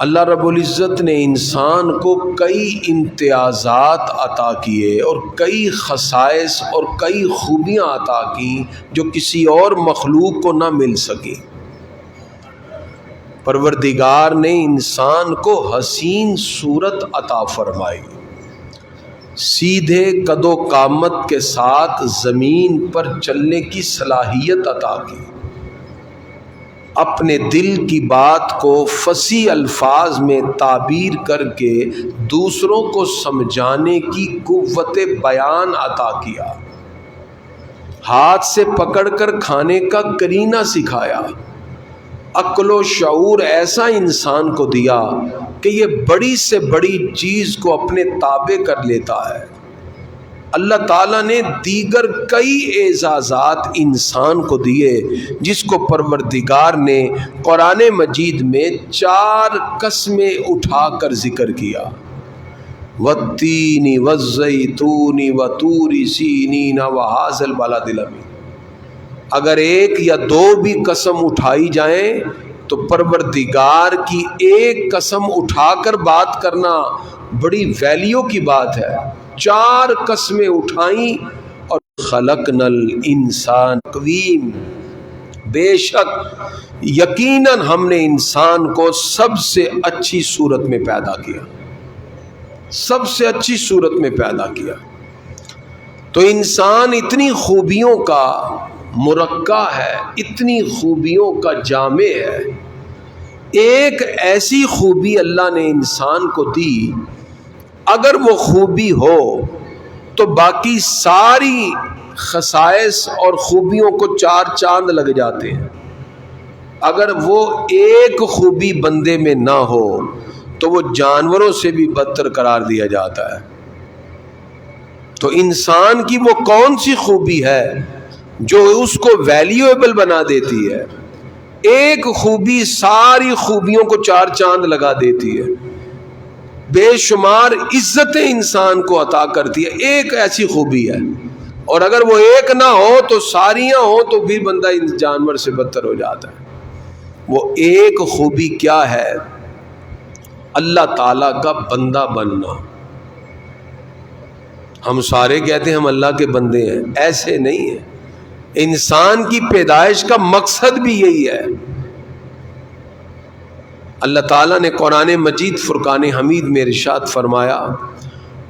اللہ رب العزت نے انسان کو کئی امتیازات عطا کیے اور کئی خصائص اور کئی خوبیاں عطا کیں جو کسی اور مخلوق کو نہ مل سکی۔ پروردگار نے انسان کو حسین صورت عطا فرمائی، سیدھے قد و قامت کے ساتھ زمین پر چلنے کی صلاحیت عطا کی، اپنے دل کی بات کو فصیح الفاظ میں تعبیر کر کے دوسروں کو سمجھانے کی قوت بیان عطا کیا، ہاتھ سے پکڑ کر کھانے کا قرینہ سکھایا، عقل و شعور ایسا انسان کو دیا کہ یہ بڑی سے بڑی چیز کو اپنے تابع کر لیتا ہے۔ اللہ تعالیٰ نے دیگر کئی اعزازات انسان کو دیے جس کو پروردگار نے قرآن مجید میں 4 قسمیں اٹھا کر ذکر کیا، والتین والزیتون وطور سینین وہذا البلد الامین۔ اگر ایک یا 2 بھی قسم اٹھائی جائیں تو پروردگار کی ایک قسم اٹھا کر بات کرنا بڑی ویلیو کی بات ہے۔ 4 قسمیں اٹھائیں اور خلقنا الانسان قویم، بے شک یقیناً ہم نے انسان کو سب سے اچھی صورت میں پیدا کیا، سب سے اچھی صورت میں پیدا کیا۔ تو انسان اتنی خوبیوں کا مرقع ہے، اتنی خوبیوں کا جامع ہے۔ ایک ایسی خوبی اللہ نے انسان کو دی، اگر وہ خوبی ہو تو باقی ساری خصائص اور خوبیوں کو 4 چاند لگ جاتے ہیں۔ اگر وہ ایک خوبی بندے میں نہ ہو تو وہ جانوروں سے بھی بدتر قرار دیا جاتا ہے۔ تو انسان کی وہ کون سی خوبی ہے جو اس کو ویلیویبل بنا دیتی ہے؟ ایک خوبی ساری خوبیوں کو 4 چاند لگا دیتی ہے، بے شمار عزتیں انسان کو عطا کرتی ہے۔ ایک ایسی خوبی ہے، اور اگر وہ ایک نہ ہو تو ساریاں ہوں تو پھر بندہ اس جانور سے بدتر ہو جاتا ہے۔ وہ ایک خوبی کیا ہے؟ اللہ تعالیٰ کا بندہ بننا۔ ہم سارے کہتے ہیں ہم اللہ کے بندے ہیں، ایسے نہیں ہے۔ انسان کی پیدائش کا مقصد بھی یہی ہے۔ اللہ تعالیٰ نے قرآن مجید فرقان حمید میں ارشاد فرمایا،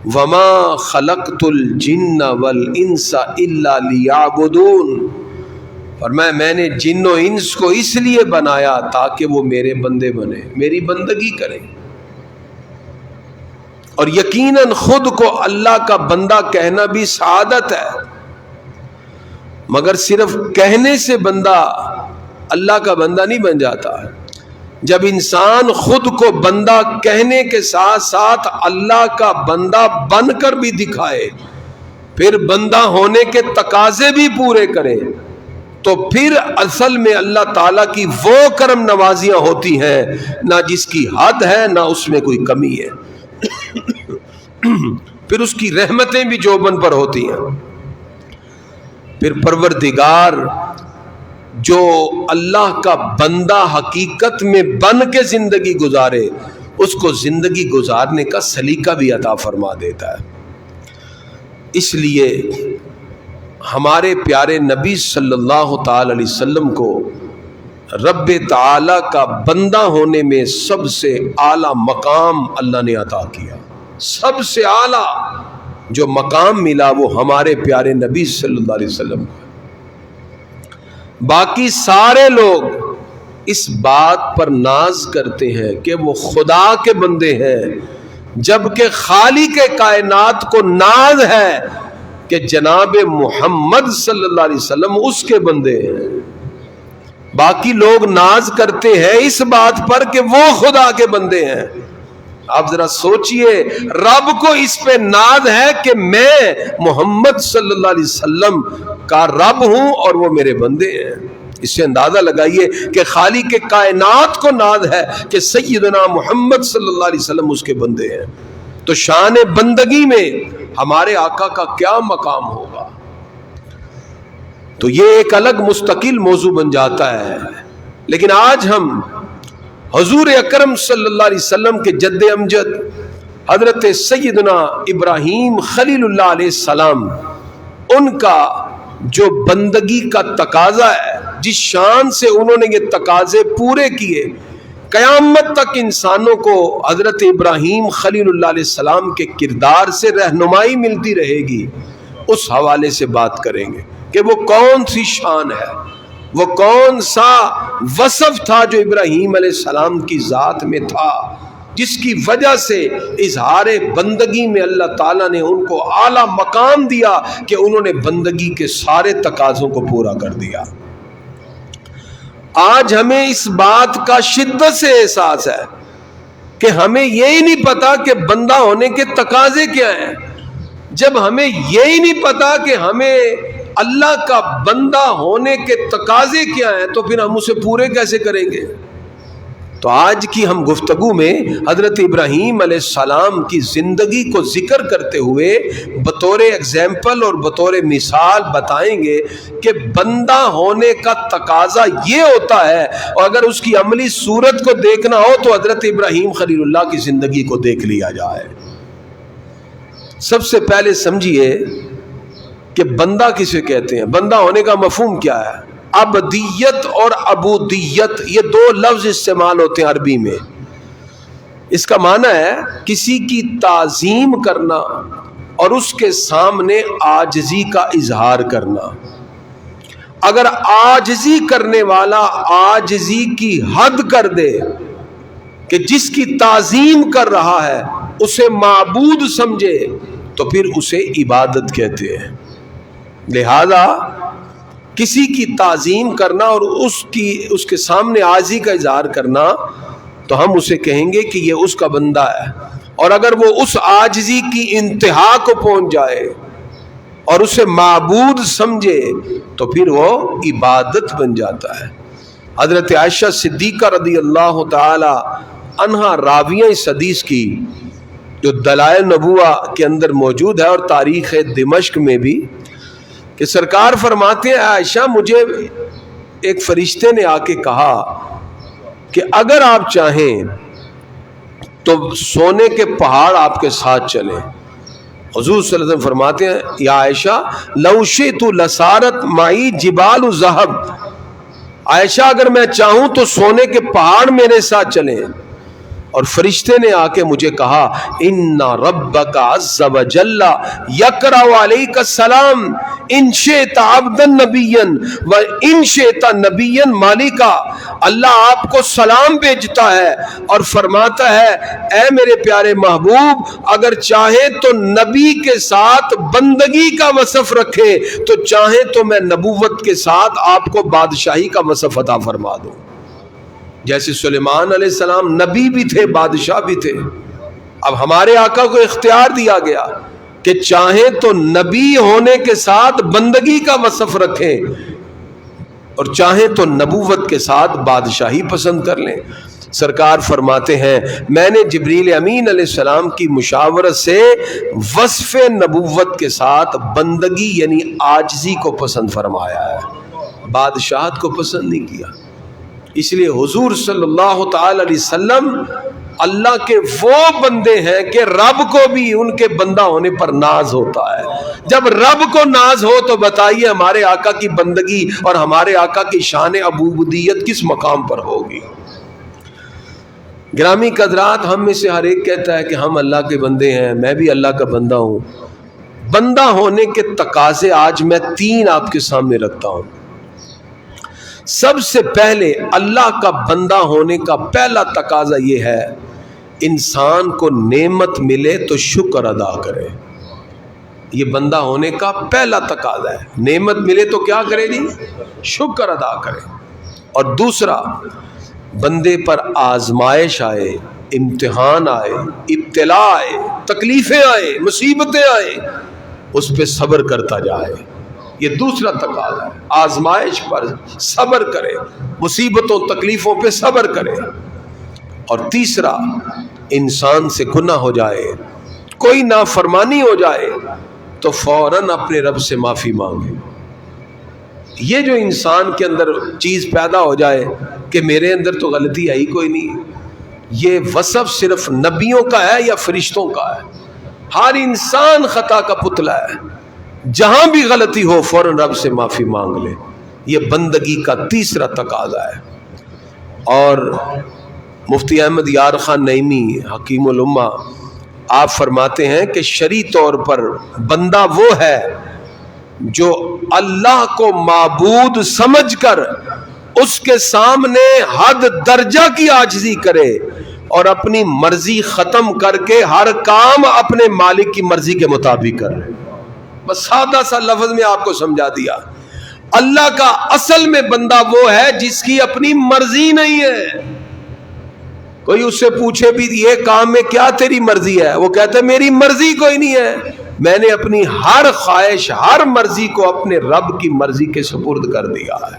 وَمَا خَلَقْتُ الْجِنَّ وَالْإِنسَ إِلَّا لِيَعْبُدُونَ، فرمایا میں نے جن و انس کو اس لیے بنایا تاکہ وہ میرے بندے بنے، میری بندگی کریں۔ اور یقیناً خود کو اللہ کا بندہ کہنا بھی سعادت ہے، مگر صرف کہنے سے بندہ اللہ کا بندہ نہیں بن جاتا۔ جب انسان خود کو بندہ کہنے کے ساتھ ساتھ اللہ کا بندہ بن کر بھی دکھائے، پھر بندہ ہونے کے تقاضے بھی پورے کرے، تو پھر اصل میں اللہ تعالیٰ کی وہ کرم نوازیاں ہوتی ہیں نہ جس کی حد ہے نہ اس میں کوئی کمی ہے۔ پھر اس کی رحمتیں بھی جوبن پر ہوتی ہیں۔ پھر پروردگار جو اللہ کا بندہ حقیقت میں بن کے زندگی گزارے، اس کو زندگی گزارنے کا سلیقہ بھی عطا فرما دیتا ہے۔ اس لیے ہمارے پیارے نبی صلی اللہ تعالی علیہ وسلم کو رب تعالی کا بندہ ہونے میں سب سے اعلیٰ مقام اللہ نے عطا کیا۔ سب سے اعلیٰ جو مقام ملا وہ ہمارے پیارے نبی صلی اللہ علیہ وسلم کو۔ باقی سارے لوگ اس بات پر ناز کرتے ہیں کہ وہ خدا کے بندے ہیں، جبکہ خالق کائنات کو ناز ہے کہ جناب محمد صلی اللہ علیہ وسلم اس کے بندے ہیں۔ باقی لوگ ناز کرتے ہیں اس بات پر کہ وہ خدا کے بندے ہیں۔ آپ ذرا سوچئے، رب کو اس پہ ناز ہے کہ میں محمد صلی اللہ علیہ وسلم کا رب ہوں اور وہ میرے بندے ہیں۔ اس سے اندازہ لگائیے کہ خالق کائنات کو ناز ہے کہ سیدنا محمد صلی اللہ علیہ وسلم اس کے بندے ہیں، تو شان بندگی میں ہمارے آقا کا کیا مقام ہوگا؟ تو یہ ایک الگ مستقل موضوع بن جاتا ہے۔ لیکن آج ہم حضور اکرم صلی اللہ علیہ وسلم کے جد امجد حضرت سیدنا ابراہیم خلیل اللہ علیہ السلام، ان کا جو بندگی کا تقاضا ہے، جس شان سے انہوں نے یہ تقاضے پورے کیے، قیامت تک انسانوں کو حضرت ابراہیم خلیل اللہ علیہ السلام کے کردار سے رہنمائی ملتی رہے گی۔ اس حوالے سے بات کریں گے کہ وہ کون سی شان ہے، وہ کون سا وصف تھا جو ابراہیم علیہ السلام کی ذات میں تھا، جس کی وجہ سے اظہار بندگی میں اللہ تعالیٰ نے ان کو اعلیٰ مقام دیا کہ انہوں نے بندگی کے سارے تقاضوں کو پورا کر دیا۔ آج ہمیں اس بات کا شدت سے احساس ہے کہ ہمیں یہی نہیں پتا کہ بندہ ہونے کے تقاضے کیا ہیں۔ جب ہمیں یہی نہیں پتا کہ ہمیں اللہ کا بندہ ہونے کے تقاضے کیا ہیں تو پھر ہم اسے پورے کیسے کریں گے؟ تو آج کی ہم گفتگو میں حضرت ابراہیم علیہ السلام کی زندگی کو ذکر کرتے ہوئے بطور ایگزامپل اور بطور مثال بتائیں گے کہ بندہ ہونے کا تقاضا یہ ہوتا ہے، اور اگر اس کی عملی صورت کو دیکھنا ہو تو حضرت ابراہیم خلیل اللہ کی زندگی کو دیکھ لیا جائے۔ سب سے پہلے سمجھیے کہ بندہ کسے کہتے ہیں، بندہ ہونے کا مفہوم کیا ہے۔ عبدیت اور عبودیت یہ دو لفظ استعمال ہوتے ہیں عربی میں۔ اس کا معنی ہے کسی کی تعظیم کرنا اور اس کے سامنے عاجزی کا اظہار کرنا۔ اگر عاجزی کرنے والا عاجزی کی حد کر دے کہ جس کی تعظیم کر رہا ہے اسے معبود سمجھے تو پھر اسے عبادت کہتے ہیں۔ لہذا کسی کی تعظیم کرنا اور اس کے سامنے عاجزی کا اظہار کرنا تو ہم اسے کہیں گے کہ یہ اس کا بندہ ہے، اور اگر وہ اس عاجزی کی انتہا کو پہنچ جائے اور اسے معبود سمجھے تو پھر وہ عبادت بن جاتا ہے۔ حضرت عائشہ صدیقہ رضی اللہ تعالی عنہا راویہ اس حدیث کی جو دلائل نبوہ کے اندر موجود ہے اور تاریخ دمشق میں بھی، کہ سرکار فرماتے ہیں عائشہ مجھے ایک فرشتے نے آ کے کہا کہ اگر آپ چاہیں تو سونے کے پہاڑ آپ کے ساتھ چلیں۔ حضور صلی اللہ علیہ وسلم فرماتے ہیں یا عائشہ لو شئت لصارت معی جبال ذہب، عائشہ اگر میں چاہوں تو سونے کے پہاڑ میرے ساتھ چلیں۔ اور فرشتے نے آ کے مجھے کہا ان ربک عز وجل یقرأ علیک السلام ان شئت عبدا نبیا و ان شئت نبیا مالکا، اللہ آپ کو سلام بھیجتا ہے اور فرماتا ہے اے میرے پیارے محبوب اگر چاہے تو نبی کے ساتھ بندگی کا وصف رکھے تو چاہے تو میں نبوت کے ساتھ آپ کو بادشاہی کا وصف عطا فرما دوں۔ جیسے سلیمان علیہ السلام نبی بھی تھے بادشاہ بھی تھے، اب ہمارے آقا کو اختیار دیا گیا کہ چاہیں تو نبی ہونے کے ساتھ بندگی کا وصف رکھیں اور چاہیں تو نبوت کے ساتھ بادشاہی پسند کر لیں۔ سرکار فرماتے ہیں میں نے جبریل امین علیہ السلام کی مشاورت سے وصف نبوت کے ساتھ بندگی یعنی عاجزی کو پسند فرمایا ہے، بادشاہت کو پسند نہیں کیا۔ اس لیے حضور صلی اللہ تعالی علیہ وسلم اللہ کے وہ بندے ہیں کہ رب کو بھی ان کے بندہ ہونے پر ناز ہوتا ہے۔ جب رب کو ناز ہو تو بتائیے ہمارے آقا کی بندگی اور ہمارے آقا کی شان عبودیت کس مقام پر ہوگی۔ گرامی قدرات، ہم میں سے ہر ایک کہتا ہے کہ ہم اللہ کے بندے ہیں، میں بھی اللہ کا بندہ ہوں۔ بندہ ہونے کے تقاضے آج میں 3 آپ کے سامنے رکھتا ہوں۔ سب سے پہلے اللہ کا بندہ ہونے کا پہلا تقاضا یہ ہے انسان کو نعمت ملے تو شکر ادا کرے۔ یہ بندہ ہونے کا پہلا تقاضا ہے، نعمت ملے تو کیا کرے جی؟ شکر ادا کرے۔ اور دوسرا، بندے پر آزمائش آئے، امتحان آئے، ابتلا آئے، تکلیفیں آئے، مصیبتیں آئے، اس پہ صبر کرتا جائے۔ یہ دوسرا تقاضا ہے، آزمائش پر صبر کرے، مصیبتوں تکلیفوں پہ صبر کرے۔ اور تیسرا، انسان سے گناہ ہو جائے، کوئی نافرمانی ہو جائے تو فوراً اپنے رب سے معافی مانگے۔ یہ جو انسان کے اندر چیز پیدا ہو جائے کہ میرے اندر تو غلطی ہے ہی کوئی نہیں. یہ وصف صرف نبیوں کا ہے یا فرشتوں کا ہے؟ ہر انسان خطا کا پتلا ہے. جہاں بھی غلطی ہو فوراً رب سے معافی مانگ لے. یہ بندگی کا تیسرا تقاضا ہے. اور مفتی احمد یار خان نعیمی حکیم الامہ آپ فرماتے ہیں کہ شرعی طور پر بندہ وہ ہے جو اللہ کو معبود سمجھ کر اس کے سامنے حد درجہ کی عاجزی کرے اور اپنی مرضی ختم کر کے ہر کام اپنے مالک کی مرضی کے مطابق کرے. بس سادہ سا لفظ میں آپ کو سمجھا دیا. اللہ کا اصل میں بندہ وہ ہے جس کی اپنی مرضی نہیں ہے. کوئی اس سے پوچھے بھی یہ کام میں کیا تیری مرضی ہے, وہ کہتا ہے میری مرضی کوئی نہیں ہے, میں نے اپنی ہر خواہش ہر مرضی کو اپنے رب کی مرضی کے سپرد کر دیا ہے.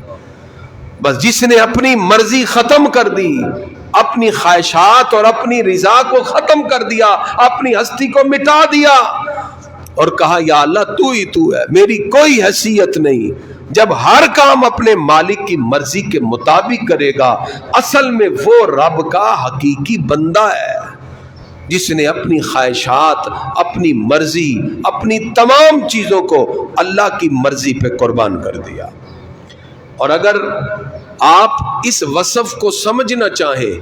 بس جس نے اپنی مرضی ختم کر دی, اپنی خواہشات اور اپنی رضا کو ختم کر دیا, اپنی ہستی کو مٹا دیا اور کہا یا اللہ تو ہی تو ہے, میری کوئی حیثیت نہیں. جب ہر کام اپنے مالک کی مرضی کے مطابق کرے گا, اصل میں وہ رب کا حقیقی بندہ ہے جس نے اپنی خواہشات, اپنی مرضی, اپنی تمام چیزوں کو اللہ کی مرضی پہ قربان کر دیا. اور اگر آپ اس وصف کو سمجھنا چاہیں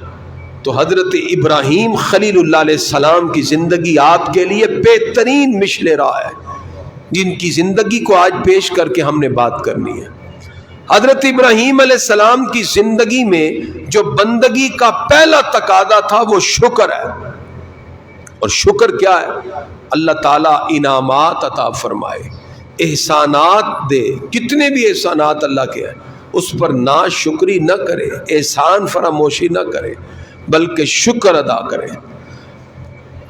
تو حضرت ابراہیم خلیل اللہ علیہ السلام کی زندگی آپ کے لیے بہترین مشل راہ ہے, جن کی زندگی کو آج پیش کر کے ہم نے بات کرنی ہے. حضرت ابراہیم علیہ السلام کی زندگی میں جو بندگی کا پہلا تقاضا تھا وہ شکر ہے. اور شکر کیا ہے؟ اللہ تعالیٰ انعامات عطا فرمائے, احسانات دے, کتنے بھی احسانات اللہ کے ہیں, اس پر ناشکری نہ کرے, احسان فراموشی نہ کرے, بلکہ شکر ادا کرے.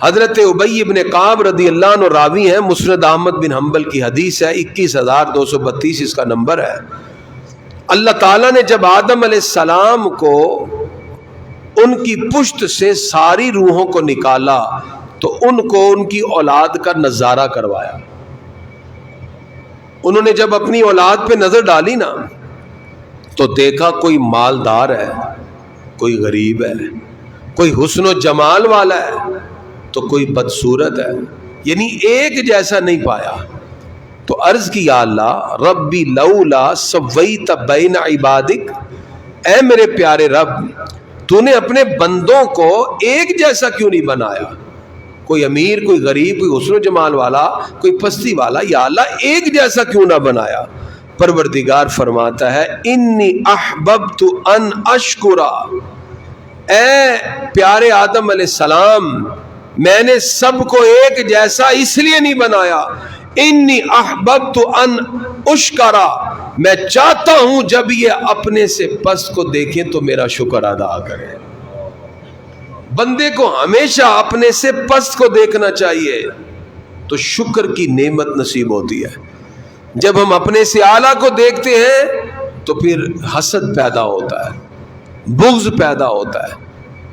حضرت ابی بن کعب رضی اللہ عنہ راوی ہیں, مسند احمد بن حنبل کی حدیث ہے, 21232 اس کا نمبر ہے. اللہ تعالیٰ نے جب آدم علیہ السلام کو ان کی پشت سے ساری روحوں کو نکالا تو ان کو ان کی اولاد کا نظارہ کروایا. انہوں نے جب اپنی اولاد پہ نظر ڈالی نا تو دیکھا کوئی مالدار ہے, کوئی غریب ہے, کوئی حسن و جمال والا ہے تو کوئی بدصورت ہے, یعنی ایک جیسا نہیں پایا. تو عرض کی یا اللہ ربی لولا سویت بین عبادک, اے میرے پیارے رب تو نے اپنے بندوں کو ایک جیسا کیوں نہیں بنایا, کوئی امیر, کوئی غریب, کوئی حسن و جمال والا, کوئی پستی والا, یا اللہ ایک جیسا کیوں نہ بنایا. پروردگار فرماتا ہے انی احببت ان اشکرا, اے پیارے آدم علیہ السلام میں نے سب کو ایک جیسا اس لیے نہیں بنایا, انی احببت ان اشکرا, میں چاہتا ہوں جب یہ اپنے سے پست کو دیکھیں تو میرا شکر ادا کریں. بندے کو ہمیشہ اپنے سے پست کو دیکھنا چاہیے تو شکر کی نعمت نصیب ہوتی ہے. جب ہم اپنے سے اعلیٰ کو دیکھتے ہیں تو پھر حسد پیدا ہوتا ہے, بغض پیدا ہوتا ہے,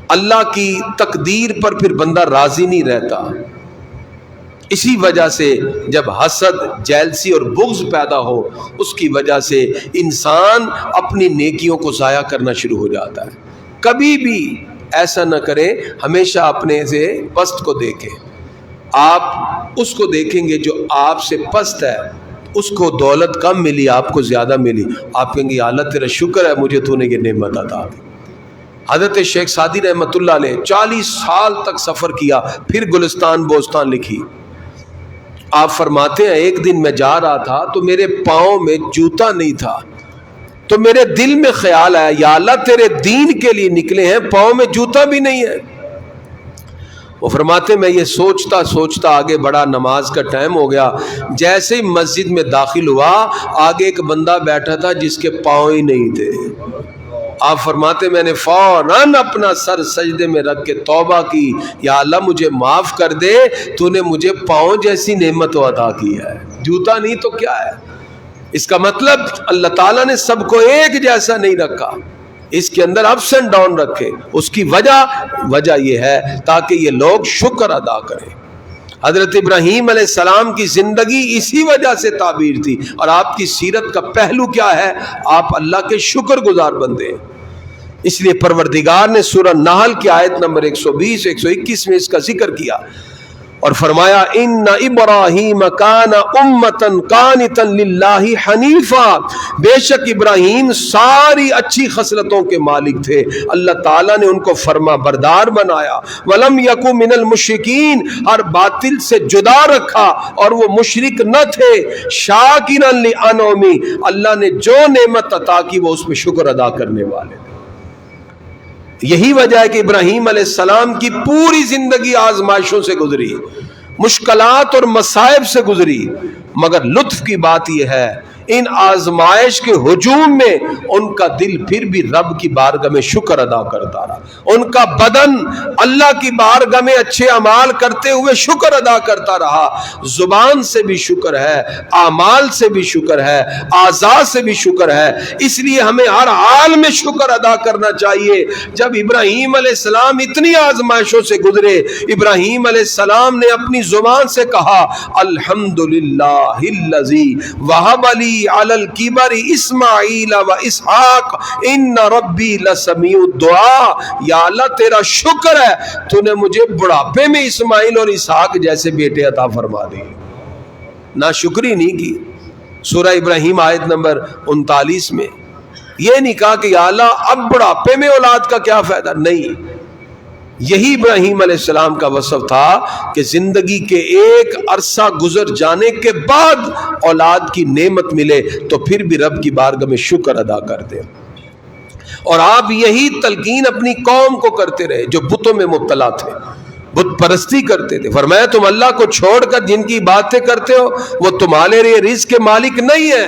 اللہ کی تقدیر پر پھر بندہ راضی نہیں رہتا. اسی وجہ سے جب حسد, جیلسی اور بغض پیدا ہو, اس کی وجہ سے انسان اپنی نیکیوں کو ضائع کرنا شروع ہو جاتا ہے. کبھی بھی ایسا نہ کریں, ہمیشہ اپنے سے پست کو دیکھیں. آپ اس کو دیکھیں گے جو آپ سے پست ہے, اس کو دولت کم ملی, آپ کو زیادہ ملی, آپ کہیں گے اللہ تیرا شکر ہے مجھے تو نے یہ نعمت عطا کی. حضرت شیخ سعدی رحمۃ اللہ علیہ 40 سال تک سفر کیا, پھر گلستان بوستان لکھی. آپ فرماتے ہیں ایک دن میں جا رہا تھا تو میرے پاؤں میں جوتا نہیں تھا, تو میرے دل میں خیال آیا یا اللہ تیرے دین کے لیے نکلے ہیں, پاؤں میں جوتا بھی نہیں ہے. وہ فرماتے میں یہ سوچتا سوچتا آگے بڑا, نماز کا ٹائم ہو گیا. جیسے ہی مسجد میں داخل ہوا آگے ایک بندہ بیٹھا تھا جس کے پاؤں ہی نہیں تھے. آپ فرماتے میں نے فوراً اپنا سر سجدے میں رکھ کے توبہ کی, یا اللہ مجھے معاف کر دے, تو نے مجھے پاؤں جیسی نعمت عطا کی ہے, جوتا نہیں تو کیا ہے. اس کا مطلب اللہ تعالیٰ نے سب کو ایک جیسا نہیں رکھا, اس کے اندر اپس اینڈ ڈاؤن رکھے. اس کی وجہ یہ ہے تاکہ یہ لوگ شکر ادا کریں. حضرت ابراہیم علیہ السلام کی زندگی اسی وجہ سے تعبیر تھی, اور آپ کی سیرت کا پہلو کیا ہے, آپ اللہ کے شکر گزار بندے ہیں. اس لیے پروردگار نے سورہ نحل کی آیت نمبر 120 121 میں اس کا ذکر کیا اور فرمایا ان ابراہیم کان امتا قانتا للہ حنیفا، بے شک ابراہیم ساری اچھی خصلتوں کے مالک تھے، اللہ تعالیٰ نے ان کو فرما بردار بنایا، ولم یکو من المشرکین، ہر باطل سے جدا رکھا اور وہ مشرک نہ تھے، شاکرا لانعمی، اللہ نے جو نعمت عطا کی وہ اس میں شکر ادا کرنے والے تھے۔ یہی وجہ ہے کہ ابراہیم علیہ السلام کی پوری زندگی آزمائشوں سے گزری، مشکلات اور مصائب سے گزری، مگر لطف کی بات یہ ہے ان آزمائش کے ہجوم میں ان کا دل پھر بھی رب کی بارگاہ میں شکر ادا کرتا رہا، ان کا بدن اللہ کی بارگاہ میں اچھے اعمال کرتے ہوئے شکر ادا کرتا رہا، زبان سے بھی شکر ہے، اعمال سے بھی شکر ہے، اعضاء سے بھی شکر ہے، اس لیے ہمیں ہر حال میں شکر ادا کرنا چاہیے۔ جب ابراہیم علیہ السلام اتنی آزمائشوں سے گزرے، ابراہیم علیہ السلام نے اپنی زبان سے کہا الحمدللہ الذی وہب لی علی الکبر اسماعیل و اسحاق ان ربی لسمیع الدعاء، یا اللہ تیرا شکر ہے تو نے مجھے بڑھاپے میں اسماعیل اور اسحاق جیسے بیٹے عطا فرما دیے۔ ناشکری نہیں کی۔ سورہ ابراہیم آیت نمبر 39 میں یہ نہیں کہا کہ یا اللہ اب بڑھاپے میں اولاد کا کیا فائدہ، نہیں، یہی ابراہیم علیہ السلام کا وصف تھا کہ زندگی کے ایک عرصہ گزر جانے کے بعد اولاد کی نعمت ملے تو پھر بھی رب کی بارگاہ میں شکر ادا کر دیں۔ اور آپ یہی تلقین اپنی قوم کو کرتے رہے جو بتوں میں مبتلا تھے، بت پرستی کرتے تھے۔ فرمایا تم اللہ کو چھوڑ کر جن کی باتیں کرتے ہو وہ تمہارے لیے رزق کے مالک نہیں ہے،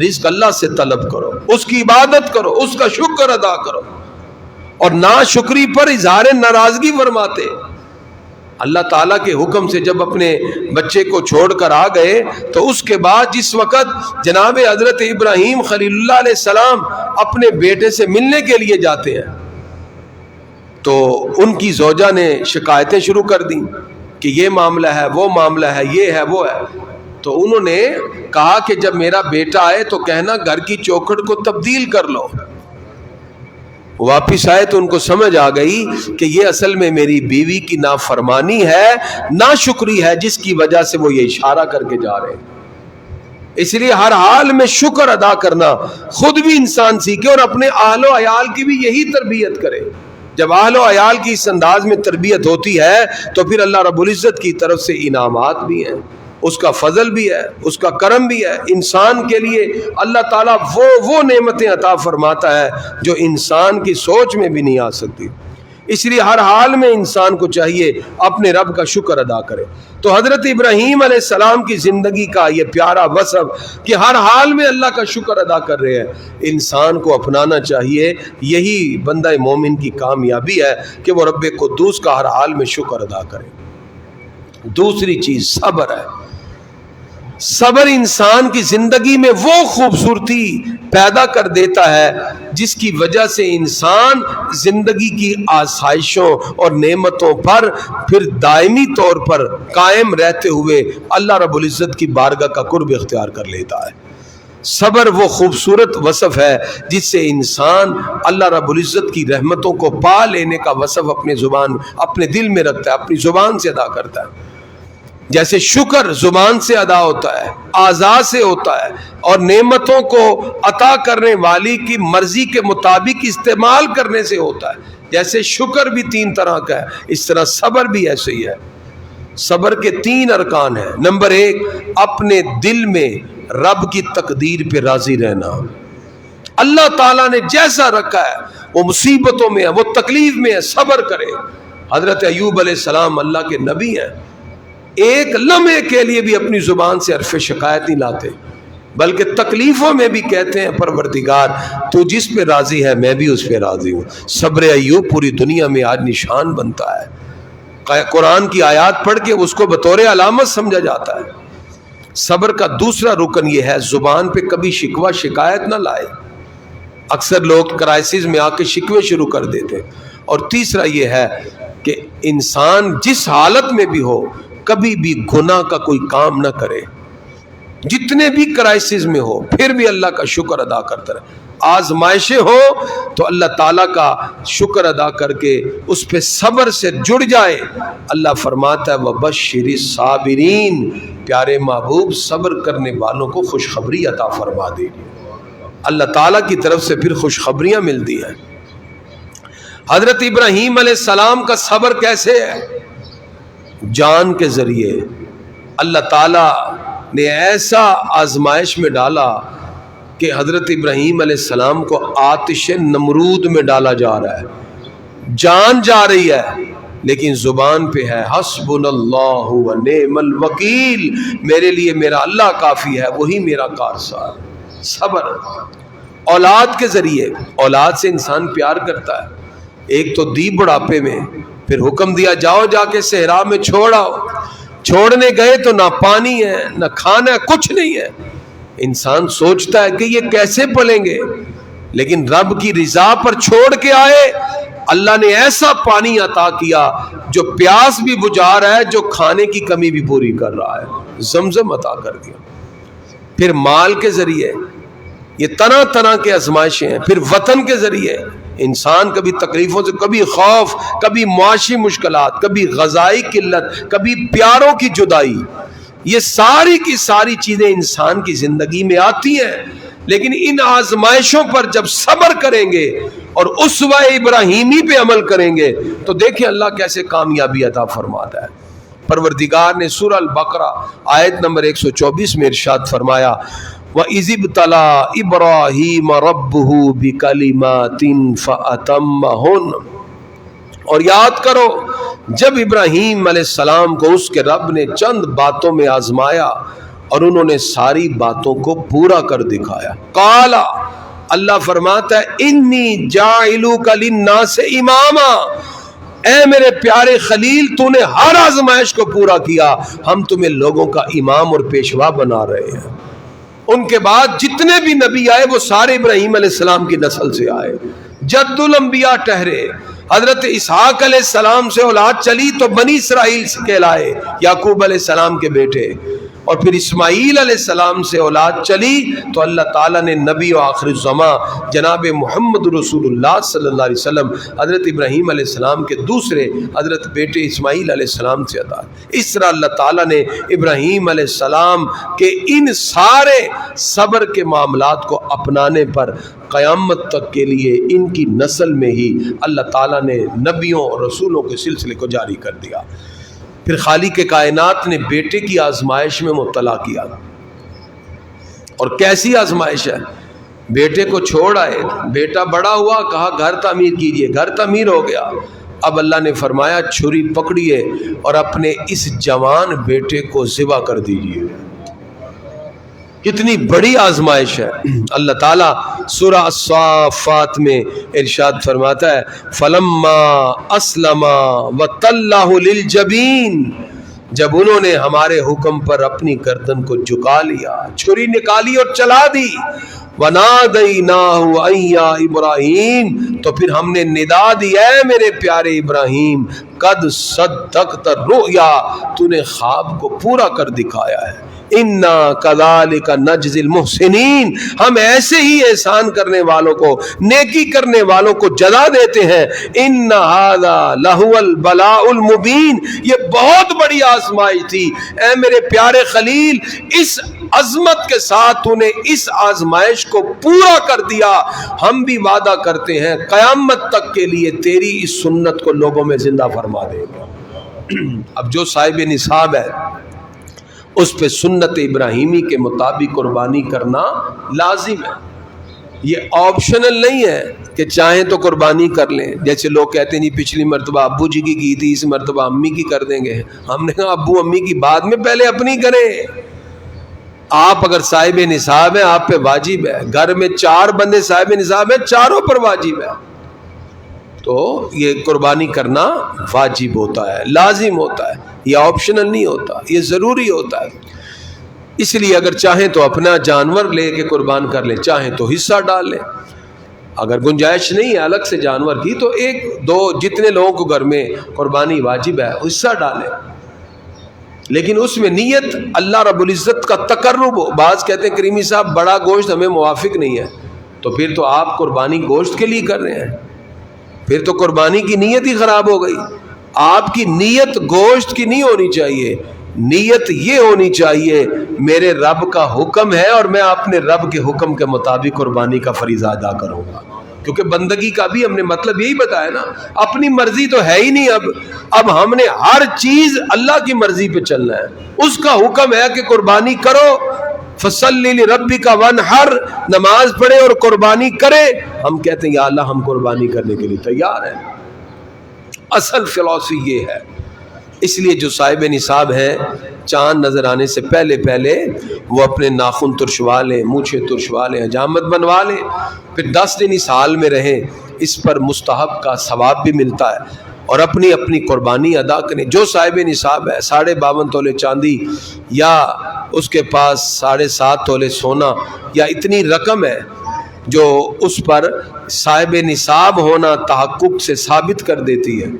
رزق اللہ سے طلب کرو، اس کی عبادت کرو، اس کا شکر ادا کرو۔ اور ناشکری پر اظہار ناراضگی فرماتے۔ اللہ تعالیٰ کے حکم سے جب اپنے بچے کو چھوڑ کر آ گئے تو اس کے بعد جس وقت جناب حضرت ابراہیم خلیل اللہ علیہ السلام اپنے بیٹے سے ملنے کے لیے جاتے ہیں تو ان کی زوجہ نے شکایتیں شروع کر دیں کہ یہ معاملہ ہے، وہ معاملہ ہے، یہ ہے، وہ ہے۔ تو انہوں نے کہا کہ جب میرا بیٹا آئے تو کہنا گھر کی چوکھٹ کو تبدیل کر لو۔ واپس آئے تو ان کو سمجھ آ گئی کہ یہ اصل میں میری بیوی کی نافرمانی ہے، ناشکری ہے، جس کی وجہ سے وہ یہ اشارہ کر کے جا رہے ہیں۔ اس لیے ہر حال میں شکر ادا کرنا خود بھی انسان سیکھے اور اپنے اہل و عیال کی بھی یہی تربیت کرے۔ جب اہل و عیال کی اس انداز میں تربیت ہوتی ہے تو پھر اللہ رب العزت کی طرف سے انعامات بھی ہیں، اس کا فضل بھی ہے، اس کا کرم بھی ہے۔ انسان کے لیے اللہ تعالیٰ وہ نعمتیں عطا فرماتا ہے جو انسان کی سوچ میں بھی نہیں آ سکتی۔ اس لیے ہر حال میں انسان کو چاہیے اپنے رب کا شکر ادا کرے۔ تو حضرت ابراہیم علیہ السلام کی زندگی کا یہ پیارا وصف کہ ہر حال میں اللہ کا شکر ادا کر رہے ہیں، انسان کو اپنانا چاہیے۔ یہی بندہ مومن کی کامیابی ہے کہ وہ رب قدوس کا ہر حال میں شکر ادا کرے۔ دوسری چیز صبر ہے۔ صبر انسان کی زندگی میں وہ خوبصورتی پیدا کر دیتا ہے جس کی وجہ سے انسان زندگی کی آسائشوں اور نعمتوں پر پھر دائمی طور پر قائم رہتے ہوئے اللہ رب العزت کی بارگاہ کا قرب اختیار کر لیتا ہے۔ صبر وہ خوبصورت وصف ہے جس سے انسان اللہ رب العزت کی رحمتوں کو پا لینے کا وصف اپنے دل میں رکھتا ہے، اپنی زبان سے ادا کرتا ہے۔ جیسے شکر زبان سے ادا ہوتا ہے، اعضاء سے ہوتا ہے، اور نعمتوں کو عطا کرنے والی کی مرضی کے مطابق استعمال کرنے سے ہوتا ہے۔ جیسے شکر بھی 3 طرح کا ہے، اس طرح صبر بھی ایسے ہی ہے۔ صبر کے 3 ارکان ہیں۔ نمبر 1، اپنے دل میں رب کی تقدیر پہ راضی رہنا۔ اللہ تعالیٰ نے جیسا رکھا ہے، وہ مصیبتوں میں ہے، وہ تکلیف میں ہے، صبر کرے۔ حضرت ایوب علیہ السلام اللہ کے نبی ہیں، ایک لمحے کے لیے بھی اپنی زبان سے حرف شکایت نہیں لاتے، بلکہ تکلیفوں میں بھی کہتے ہیں پروردگار تو جس پہ راضی ہے میں بھی اس پہ راضی ہوں۔ صبر ایوب پوری دنیا میں آج نشان بنتا ہے، قرآن کی آیات پڑھ کے اس کو بطور علامت سمجھا جاتا ہے۔ صبر کا دوسرا رکن یہ ہے زبان پہ کبھی شکوہ شکایت نہ لائے۔ اکثر لوگ کرائسس میں آ کے شکوے شروع کر دیتے۔ اور تیسرا یہ ہے کہ انسان جس حالت میں بھی ہو کبھی بھی گناہ کا کوئی کام نہ کرے، جتنے بھی کرائسس میں ہو پھر بھی اللہ کا شکر ادا کرتا رہے۔ آزمائشیں ہوں تو اللہ تعالیٰ کا شکر ادا کر کے اس پہ صبر سے جڑ جائے. اللہ فرماتا ہے وَبَشِّرِ الصَّابِرِينَ، پیارے محبوب صبر کرنے والوں کو خوشخبری عطا فرما دے. اللہ تعالیٰ کی طرف سے پھر خوشخبریاں ملتی ہیں. حضرت ابراہیم علیہ السلام کا صبر کیسے ہے؟ جان کے ذریعے اللہ تعالیٰ نے ایسا آزمائش میں ڈالا کہ حضرت ابراہیم علیہ السلام کو آتش نمرود میں ڈالا جا رہا ہے. جان جا رہی ہے لیکن زبان پہ ہے حسبنا اللہ و نعم الوکیل، میرے لیے میرا اللہ کافی ہے، وہی میرا کارساز. صبر اولاد کے ذریعے، اولاد سے انسان پیار کرتا ہے. ایک تو دی بڑھاپے میں، پھر حکم دیا جاؤ جا کے صحرا میں چھوڑ آؤ. چھوڑنے گئے تو نہ پانی ہے نہ کھانا ہے، کچھ نہیں ہے. انسان سوچتا ہے کہ یہ کیسے پلیں گے، لیکن رب کی رضا پر چھوڑ کے آئے. اللہ نے ایسا پانی عطا کیا جو پیاس بھی بجھا رہا ہے، جو کھانے کی کمی بھی پوری کر رہا ہے. زمزم عطا کر دیا. پھر مال کے ذریعے یہ طرح طرح کے آزمائشیں ہیں. پھر وطن کے ذریعے انسان کبھی تکلیفوں سے، کبھی خوف، کبھی معاشی مشکلات، کبھی غذائی قلت، کبھی پیاروں کی جدائی. یہ ساری کی ساری چیزیں انسان کی زندگی میں آتی ہیں، لیکن ان آزمائشوں پر جب صبر کریں گے اور اسوہ ابراہیمی پہ عمل کریں گے تو دیکھیں اللہ کیسے کامیابی عطا فرماتا ہے. پروردگار نے سورہ البقرہ آیت نمبر 124 میں ارشاد فرمایا وَإِذِ ابْتَلَىٰ إِبْرَاهِيمَ رَبُّهُ بِكَلِمَاتٍ فَأَتَمَّهُنَّ، اور یاد کرو جب ابراہیم علیہ السلام کو اس کے رب نے چند باتوں میں آزمایا اور انہوں نے ساری باتوں کو پورا کر دکھایا. قَالَ، اللہ فرماتا ہے اِنِّي جَاعِلُكَ لِلنَّاسِ إِمَامًا، اے میرے پیارے خلیل تو نے ہر آزمائش کو پورا کیا، ہم تمہیں لوگوں کا امام اور پیشوا بنا رہے ہیں. ان کے بعد جتنے بھی نبی آئے وہ سارے ابراہیم علیہ السلام کی نسل سے آئے. جد الانبیاء ٹھہرے. حضرت اسحاق علیہ السلام سے اولاد چلی تو بنی اسرائیل سے کہلائے، یعقوب علیہ السلام کے بیٹے. اور پھر اسماعیل علیہ السلام سے اولاد چلی تو اللہ تعالیٰ نے نبی و آخر الزماں جناب محمد رسول اللہ صلی اللہ علیہ وسلم حضرت ابراہیم علیہ السلام کے دوسرے حضرت بیٹے اسماعیل علیہ السلام سے عطا. اس طرح اللہ تعالیٰ نے ابراہیم علیہ السلام کے ان سارے صبر کے معاملات کو اپنانے پر قیامت تک کے لیے ان کی نسل میں ہی اللہ تعالیٰ نے نبیوں اور رسولوں کے سلسلے کو جاری کر دیا. پھر خالق کائنات نے بیٹے کی آزمائش میں مبتلا کیا. اور کیسی آزمائش ہے؟ بیٹے کو چھوڑ آئے، بیٹا بڑا ہوا، کہا گھر تعمیر کیجئے، گھر تعمیر ہو گیا. اب اللہ نے فرمایا چھری پکڑیے اور اپنے اس جوان بیٹے کو ذبح کر دیجئے. کتنی بڑی آزمائش ہے. اللہ تعالیٰ سورہ الصافات میں ارشاد فرماتا ہے فَلَمَّا أَسْلَمَا وَتَلَّهُ لِلْجَبِينِ، جب انہوں نے ہمارے حکم پر اپنی گردن کو جھکا لیا، چھری نکالی اور چلا دی. وَنَادَيْنَاهُ أَن يَا إِبْرَاهِيمُ، تو پھر ہم نے ندا دی اے میرے پیارے ابراہیم قد صدقت الرؤیا، تو نے خواب کو پورا کر دکھایا ہے. اِنَّا كَذَلِكَ نَجْزِي الْمُحْسِنِينَ، ہم ایسے ہی احسان کرنے والوں کو، نیکی کرنے والوں کو جزا دیتے ہیں. اِنَّ هَذَا لَهُوَ الْبَلَاءُ الْمُبِينُ، یہ بہت بڑی آزمائش تھی اے میرے پیارے خلیل. اس عظمت کے ساتھ تو نے اس آزمائش کو پورا کر دیا. ہم بھی وعدہ کرتے ہیں قیامت تک کے لیے تیری اس سنت کو لوگوں میں زندہ فرما دے گا. اب جو صاحب نصاب ہے اس پہ سنت ابراہیمی کے مطابق قربانی کرنا لازم ہے. یہ آپشنل نہیں ہے کہ چاہیں تو قربانی کر لیں. جیسے لوگ کہتے ہیں جی پچھلی مرتبہ ابو جی کی تھی، اس مرتبہ امی کی کر دیں گے. ہم نے کہا ابو امی کی بعد میں، پہلے اپنی کریں. آپ اگر صاحب نصاب ہیں آپ پہ واجب ہے. گھر میں 4 بندے صاحب نصاب ہیں، چاروں پر واجب ہے. تو یہ قربانی کرنا واجب ہوتا ہے، لازم ہوتا ہے. یہ آپشنل نہیں ہوتا، یہ ضروری ہوتا ہے. اس لیے اگر چاہیں تو اپنا جانور لے کے قربان کر لیں، چاہیں تو حصہ ڈال لیں. اگر گنجائش نہیں ہے الگ سے جانور کی تو 1-2 جتنے لوگوں کو گھر میں قربانی واجب ہے حصہ ڈالیں، لیکن اس میں نیت اللہ رب العزت کا تقرب ہو. بعض کہتے ہیں کریمی صاحب بڑا گوشت ہمیں موافق نہیں ہے، تو پھر تو آپ قربانی گوشت کے لیے کر رہے ہیں، پھر تو قربانی کی نیت ہی خراب ہو گئی۔ آپ کی نیت گوشت کی نہیں ہونی چاہیے، نیت یہ ہونی چاہیے میرے رب کا حکم ہے اور میں اپنے رب کے حکم کے مطابق قربانی کا فریضہ ادا کروں گا، کیونکہ بندگی کا بھی ہم نے مطلب یہی بتایا نا، اپنی مرضی تو ہے ہی نہیں، اب ہم نے ہر چیز اللہ کی مرضی پہ چلنا ہے۔ اس کا حکم ہے کہ قربانی کرو، فصلی لربک وانحر، نماز پڑھے اور قربانی کرے، ہم کہتے ہیں یا اللہ ہم قربانی کرنے کے لیے تیار ہیں۔ اصل فلسفی یہ ہے۔ اس لیے جو صاحب نصاب ہیں، چاند نظر آنے سے پہلے پہلے وہ اپنے ناخن ترشوا لیں، مونچھیں ترشوا لیں، حجامت بنوا لیں، پھر 10 دن اس حال میں رہیں، اس پر مستحب کا ثواب بھی ملتا ہے، اور اپنی اپنی قربانی ادا کریں۔ جو صاحب نصاب ہے 52.5 تولے چاندی یا اس کے پاس 7.5 تولے سونا یا اتنی رقم ہے جو اس پر صاحب نصاب ہونا تحقق سے ثابت کر دیتی ہے،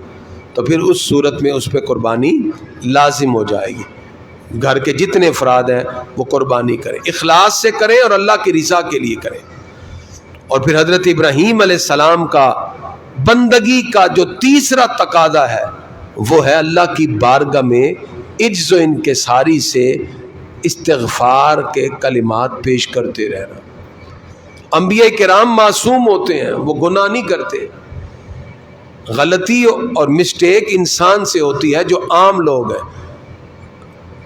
تو پھر اس صورت میں اس پہ قربانی لازم ہو جائے گی۔ گھر کے جتنے افراد ہیں وہ قربانی کریں، اخلاص سے کریں اور اللہ کی رضا کے لیے کریں۔ اور پھر حضرت ابراہیم علیہ السلام کا بندگی کا جو تیسرا تقاضا ہے وہ ہے اللہ کی بارگاہ میں عجز و انکساری سے استغفار کے کلمات پیش کرتے رہنا۔ انبیاء کرام معصوم ہوتے ہیں، وہ گناہ نہیں کرتے، غلطی اور مسٹیک انسان سے ہوتی ہے جو عام لوگ ہیں،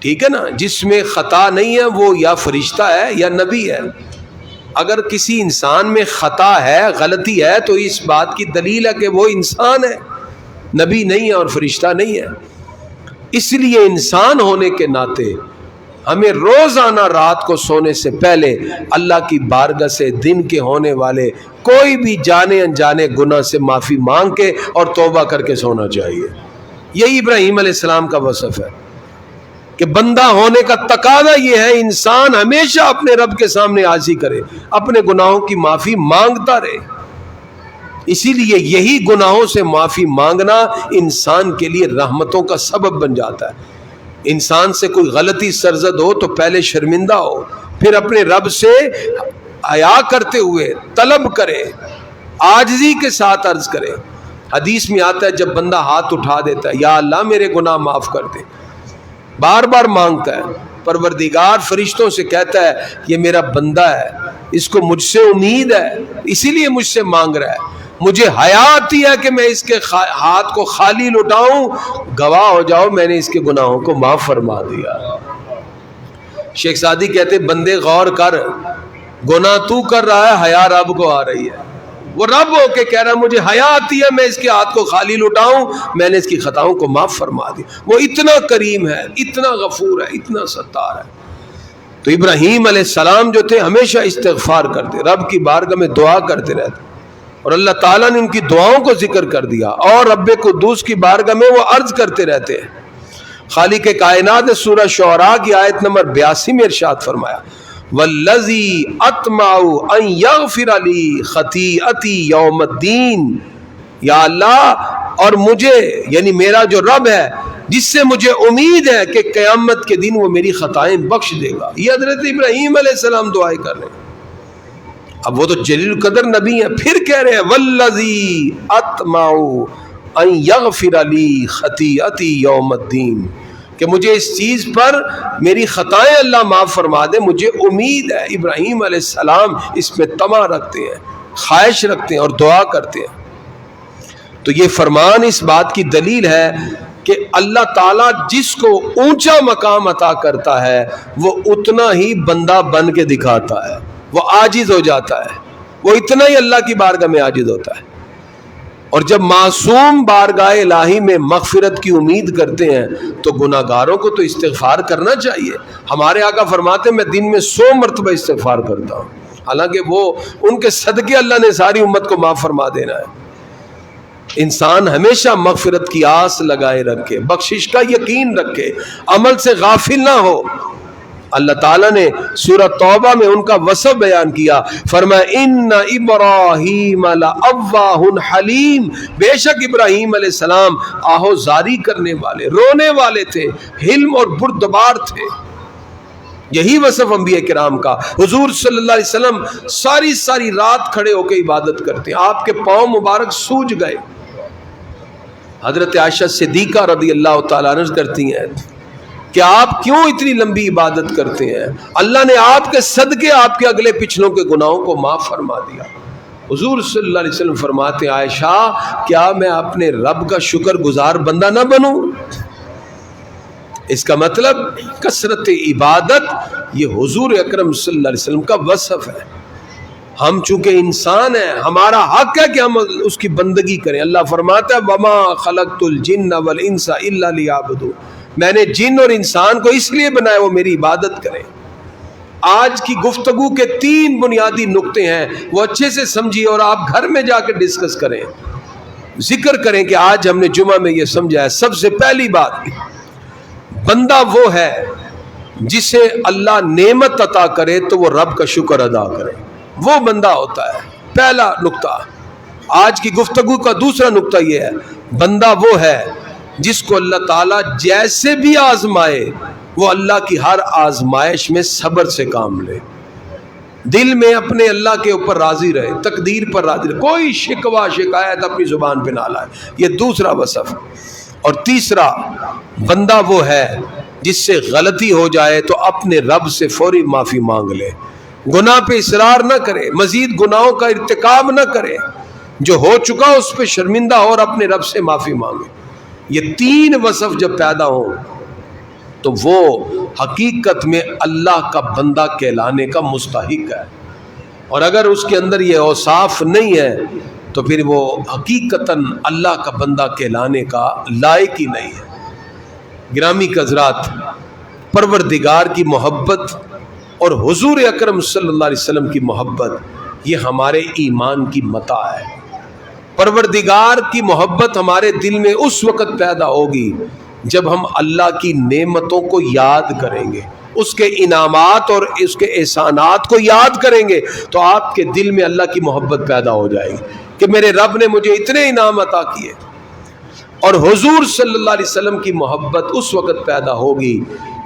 ٹھیک ہے نا، جس میں خطا نہیں ہے وہ یا فرشتہ ہے یا نبی ہے۔ اگر کسی انسان میں خطا ہے، غلطی ہے، تو اس بات کی دلیل ہے کہ وہ انسان ہے، نبی نہیں ہے اور فرشتہ نہیں ہے۔ اس لیے انسان ہونے کے ناطے ہمیں روزانہ رات کو سونے سے پہلے اللہ کی بارگاہ سے دن کے ہونے والے کوئی بھی جانے انجانے گناہ سے معافی مانگ کے اور توبہ کر کے سونا چاہیے۔ یہی ابراہیم علیہ السلام کا وصف ہے کہ بندہ ہونے کا تقاضا یہ ہے انسان ہمیشہ اپنے رب کے سامنے عاجزی کرے، اپنے گناہوں کی معافی مانگتا رہے۔ اسی لیے یہی گناہوں سے معافی مانگنا انسان کے لیے رحمتوں کا سبب بن جاتا ہے۔ انسان سے کوئی غلطی سرزد ہو تو پہلے شرمندہ ہو، پھر اپنے رب سے حیا کرتے ہوئے طلب کرے، عاجزی کے ساتھ عرض کرے۔ حدیث میں آتا ہے جب بندہ ہاتھ اٹھا دیتا ہے یا اللہ میرے گناہ معاف کر دے، بار بار مانگتا ہے، پروردگار فرشتوں سے کہتا ہے یہ میرا بندہ ہے، اس کو مجھ سے امید ہے، اسی لیے مجھ سے مانگ رہا ہے، مجھے حیا آتی ہے کہ میں اس کے ہاتھ کو خالی لٹاؤں، گواہ ہو جاؤ میں نے اس کے گناہوں کو معاف فرما دیا۔ شیخ سعدی کہتے بندے غور کر، گناہ تو کر رہا ہے، حیا رب کو آ رہی ہے، وہ رب ہو کے کہہ رہا ہے مجھے حیا آتی ہے میں اس کے ہاتھ کو خالی لٹاؤں، میں نے اس کی خطاؤں کو معاف فرما دیا۔ وہ اتنا کریم ہے، اتنا غفور ہے، اتنا ستار ہے۔ تو ابراہیم علیہ السلام جو تھے ہمیشہ استغفار کرتے، رب کی بارگاہ میں دعا کرتے رہتے، اور اللہ تعالیٰ نے ان کی دعاؤں کو ذکر کر دیا، اور رب قدوس کی بارگاہ میں وہ عرض کرتے رہتے ہیں۔ خالق کائنات نے سورہ شعراء کی آیت نمبر 82 میں ارشاد فرمایا والذی اطمع ان یغفر لی خطیئتی یوم الدین، یا اللہ اور مجھے یعنی میرا جو رب ہے جس سے مجھے امید ہے کہ قیامت کے دن وہ میری خطائیں بخش دے گا۔ یہ حضرت ابراہیم علیہ السلام دعائیں کر رہے ہیں۔ اب وہ تو جلیل القدر نبی ہیں، پھر کہہ رہے ہیں والذی اطمع ان یغفر لی خطیئتی یوم الدین، کہ مجھے اس چیز پر میری خطائیں اللہ معاف فرما دے، مجھے امید ہے۔ ابراہیم علیہ السلام اس میں طمع رکھتے ہیں، خواہش رکھتے ہیں اور دعا کرتے ہیں۔ تو یہ فرمان اس بات کی دلیل ہے کہ اللہ تعالیٰ جس کو اونچا مقام عطا کرتا ہے وہ اتنا ہی بندہ بن کے دکھاتا ہے، وہ عاجز ہو جاتا ہے، وہ اتنا ہی اللہ کی بارگاہ میں عاجز ہوتا ہے۔ اور جب معصوم بارگاہ الہی میں مغفرت کی امید کرتے ہیں تو گناہ گاروں کو تو استغفار کرنا چاہیے۔ ہمارے آقا فرماتے ہیں میں دن میں 100 مرتبہ استغفار کرتا ہوں، حالانکہ وہ ان کے صدقے اللہ نے ساری امت کو معاف فرما دینا ہے۔ انسان ہمیشہ مغفرت کی آس لگائے رکھے، بخشش کا یقین رکھے، عمل سے غافل نہ ہو۔ اللہ تعالیٰ نے سورہ توبہ میں ان کا وصف بیان کیا، فرمایا ان ابراہیم لأواہ حلیم، بے شک ابراہیم علیہ السلام آہوزاری کرنے والے، رونے والے تھے، حلم اور بردبار تھے۔ یہی وصف انبیاء کرام کا. حضور صلی اللہ علیہ وسلم ساری رات کھڑے ہو کے عبادت کرتے ہیں. آپ کے پاؤں مبارک سوج گئے. حضرت عائشہ صدیقہ رضی اللہ تعالیٰ عنہ کرتی ہیں کہ آپ کیوں اتنی لمبی عبادت کرتے ہیں؟ اللہ نے آپ کے صدقے آپ کے اگلے پچھلوں کے گناہوں کو معاف فرما دیا. حضور صلی اللہ علیہ وسلم فرماتے ہیں عائشہ کیا میں اپنے رب کا شکر گزار بندہ نہ بنوں؟ اس کا مطلب کثرت عبادت یہ حضور اکرم صلی اللہ علیہ وسلم کا وصف ہے. ہم چونکہ انسان ہیں ہمارا حق ہے کہ ہم اس کی بندگی کریں. اللہ فرماتا ہے وما خلقت الجن والانس الا لیعبدون، میں نے جن اور انسان کو اس لیے بنایا وہ میری عبادت کریں. آج کی گفتگو کے 3 بنیادی نقطے ہیں، وہ اچھے سے سمجھیے اور آپ گھر میں جا کے ڈسکس کریں، ذکر کریں کہ آج ہم نے جمعہ میں یہ سمجھا ہے. سب سے پہلی بات، بندہ وہ ہے جسے اللہ نعمت عطا کرے تو وہ رب کا شکر ادا کرے، وہ بندہ ہوتا ہے. پہلا نقطہ. آج کی گفتگو کا دوسرا نقطہ یہ ہے بندہ وہ ہے جس کو اللہ تعالیٰ جیسے بھی آزمائے وہ اللہ کی ہر آزمائش میں صبر سے کام لے، دل میں اپنے اللہ کے اوپر راضی رہے، تقدیر پر راضی رہے، کوئی شکوہ شکایت اپنی زبان پہ نہ لائے. یہ دوسرا وصف. اور تیسرا، بندہ وہ ہے جس سے غلطی ہو جائے تو اپنے رب سے فوری معافی مانگ لے، گناہ پہ اصرار نہ کرے، مزید گناہوں کا ارتکاب نہ کرے، جو ہو چکا اس پہ شرمندہ ہو اور اپنے رب سے معافی مانگے. یہ 3 وصف جب پیدا ہوں تو وہ حقیقت میں اللہ کا بندہ کہلانے کا مستحق ہے. اور اگر اس کے اندر یہ اوصاف نہیں ہے تو پھر وہ حقیقتاً اللہ کا بندہ کہلانے کا لائق ہی نہیں ہے. گرامی حضرات، پروردگار کی محبت اور حضور اکرم صلی اللہ علیہ وسلم کی محبت یہ ہمارے ایمان کی متاع ہے. پروردگار کی محبت ہمارے دل میں اس وقت پیدا ہوگی جب ہم اللہ کی نعمتوں کو یاد کریں گے، اس کے انعامات اور اس کے احسانات کو یاد کریں گے تو آپ کے دل میں اللہ کی محبت پیدا ہو جائے گی کہ میرے رب نے مجھے اتنے انعام عطا کیے. اور حضور صلی اللہ علیہ وسلم کی محبت اس وقت پیدا ہوگی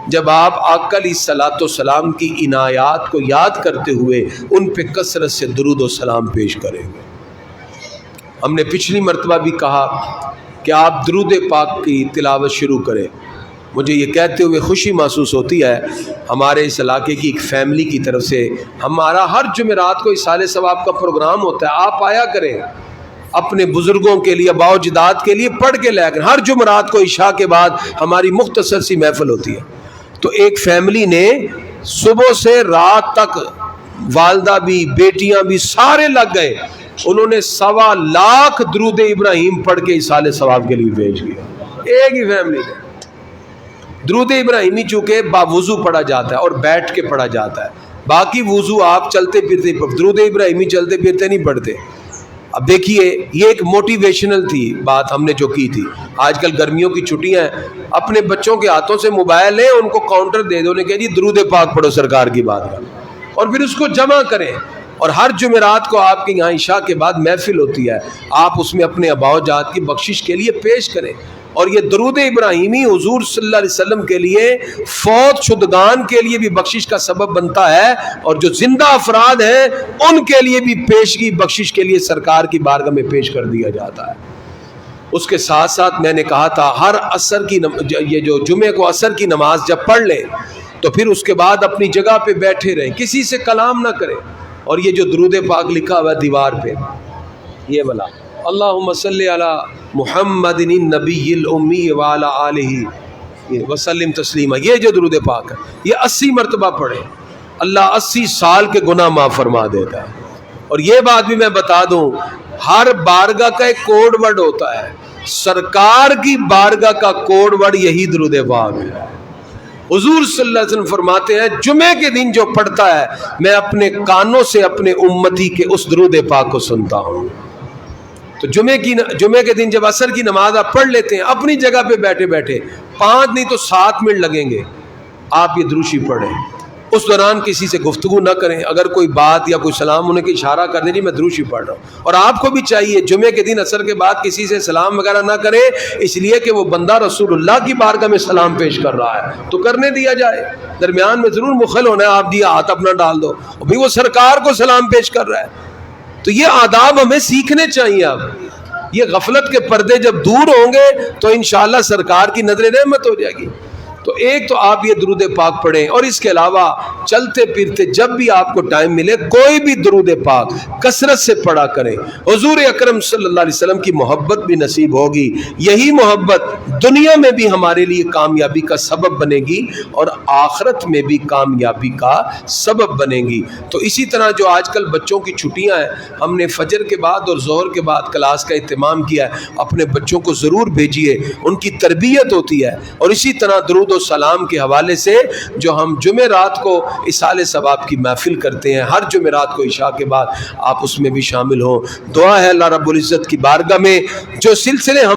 جب آپ آقا علیہ الصلوۃ والسلام کی عنایات کو یاد کرتے ہوئے ان پہ کثرت سے درود و سلام پیش کریں گے. ہم نے پچھلی مرتبہ بھی کہا کہ آپ درود پاک کی تلاوت شروع کریں. مجھے یہ کہتے ہوئے خوشی محسوس ہوتی ہے ہمارے اس علاقے کی ایک فیملی کی طرف سے ہمارا ہر جمعرات کو اصالہ ثواب کا پروگرام ہوتا ہے. آپ آیا کریں، اپنے بزرگوں کے لیے، آباء و اجداد کے لیے پڑھ کے لے کر. ہر جمعرات کو عشاء کے بعد ہماری مختصر سی محفل ہوتی ہے. تو ایک فیملی نے صبح سے رات تک، والدہ بھی بیٹیاں بھی سارے لگ گئے، انہوں نے 1.25 لاکھ درود ابراہیم پڑھ کے اصالہ ثواب کے لیے بھیج دیا. ایک ہی فیملی نے. درود ابراہیمی چونکہ باوضو پڑھا جاتا ہے اور بیٹھ کے پڑھا جاتا ہے، باقی وضو آپ چلتے پھرتے، درود ابراہیمی چلتے پھرتے نہیں پڑھتے. اب دیکھیے یہ ایک موٹیویشنل تھی بات ہم نے جو کی تھی. آج کل گرمیوں کی چھٹیاں ہیں، اپنے بچوں کے ہاتھوں سے موبائل لیں، ان کو کاؤنٹر دے دو، انہیں کہہ جی درود پاک پڑھو سرکار کی بات کا، اور پھر اس کو جمع کریں. اور ہر جمعرات کو آپ کے یہاں عشاء کے بعد محفل ہوتی ہے، آپ اس میں اپنے آباء و اجداد کی بخشش کے لیے پیش کریں. اور یہ درود ابراہیمی حضور صلی اللہ علیہ وسلم کے لیے، فوت شدگان کے لیے بھی بخشش کا سبب بنتا ہے، اور جو زندہ افراد ہیں ان کے لیے بھی پیشگی بخشش کے لیے سرکار کی بارگاہ میں پیش کر دیا جاتا ہے. اس کے ساتھ ساتھ میں نے کہا تھا ہر عصر کی یہ جو جمعے کو عصر کی نماز جب پڑھ لیں تو پھر اس کے بعد اپنی جگہ پہ بیٹھے رہیں، کسی سے کلام نہ کریں. اور یہ جو درود پاک لکھا ہوا ہے دیوار پہ، یہ والا اللہم صلی علی محمد النبی الامی وعلی آلہ وسلم تسلیما، یہ جو درود پاک ہے یہ 80 مرتبہ پڑھیں، اللہ 80 سال کے گناہ معاف فرما دیتا ہے. اور یہ بات بھی میں بتا دوں، ہر بارگاہ کا ایک کوڈ ورڈ ہوتا ہے، سرکار کی بارگاہ کا کوڈ ورڈ یہی درود پاک ہے. حضور صلی اللہ علیہ وسلم فرماتے ہیں جمعے کے دن جو پڑھتا ہے میں اپنے کانوں سے اپنے امتی کے اس درود پاک کو سنتا ہوں. تو جمعے کے دن جب عصر کی نماز آپ پڑھ لیتے ہیں اپنی جگہ پہ بیٹھے بیٹھے 5 نہیں تو 7 منٹ لگیں گے، آپ یہ دروشی پڑھیں. اس دوران کسی سے گفتگو نہ کریں. اگر کوئی بات یا کوئی سلام ہونے کی اشارہ کر دیں جی میں درود شریف پڑھ رہا ہوں. اور آپ کو بھی چاہیے جمعے کے دن عصر کے بعد کسی سے سلام وغیرہ نہ کریں، اس لیے کہ وہ بندہ رسول اللہ کی بارگاہ میں سلام پیش کر رہا ہے تو کرنے دیا جائے. درمیان میں ضرور مخل ہونا ہے، آپ دیا ہاتھ اپنا ڈال دو، بھئی وہ سرکار کو سلام پیش کر رہا ہے. تو یہ آداب ہمیں سیکھنے چاہیے. اب یہ غفلت کے پردے جب دور ہوں گے تو انشاءاللہ سرکار کی نظر رحمت ہو جائے گی. تو ایک تو آپ یہ درود پاک پڑھیں، اور اس کے علاوہ چلتے پھرتے جب بھی آپ کو ٹائم ملے کوئی بھی درود پاک کثرت سے پڑھا کریں. حضور اکرم صلی اللہ علیہ وسلم کی محبت بھی نصیب ہوگی. یہی محبت دنیا میں بھی ہمارے لیے کامیابی کا سبب بنے گی اور آخرت میں بھی کامیابی کا سبب بنے گی. تو اسی طرح جو آج کل بچوں کی چھٹیاں ہیں، ہم نے فجر کے بعد اور ظہر کے بعد کلاس کا اہتمام کیا ہے. اپنے بچوں کو ضرور بھیجیے، ان کی تربیت ہوتی ہے. اور اسی طرح درود و سلام کے حوالے سے جو ہم جمعرات کو اصال ثواب کی محفل کرتے ہیں، ہر جمعرات کو عشاء کے بعد آپ اس میں بھی شامل ہوں. دعا ہے اللہ رب العزت کی بارگاہ میں جو سلسلے ہم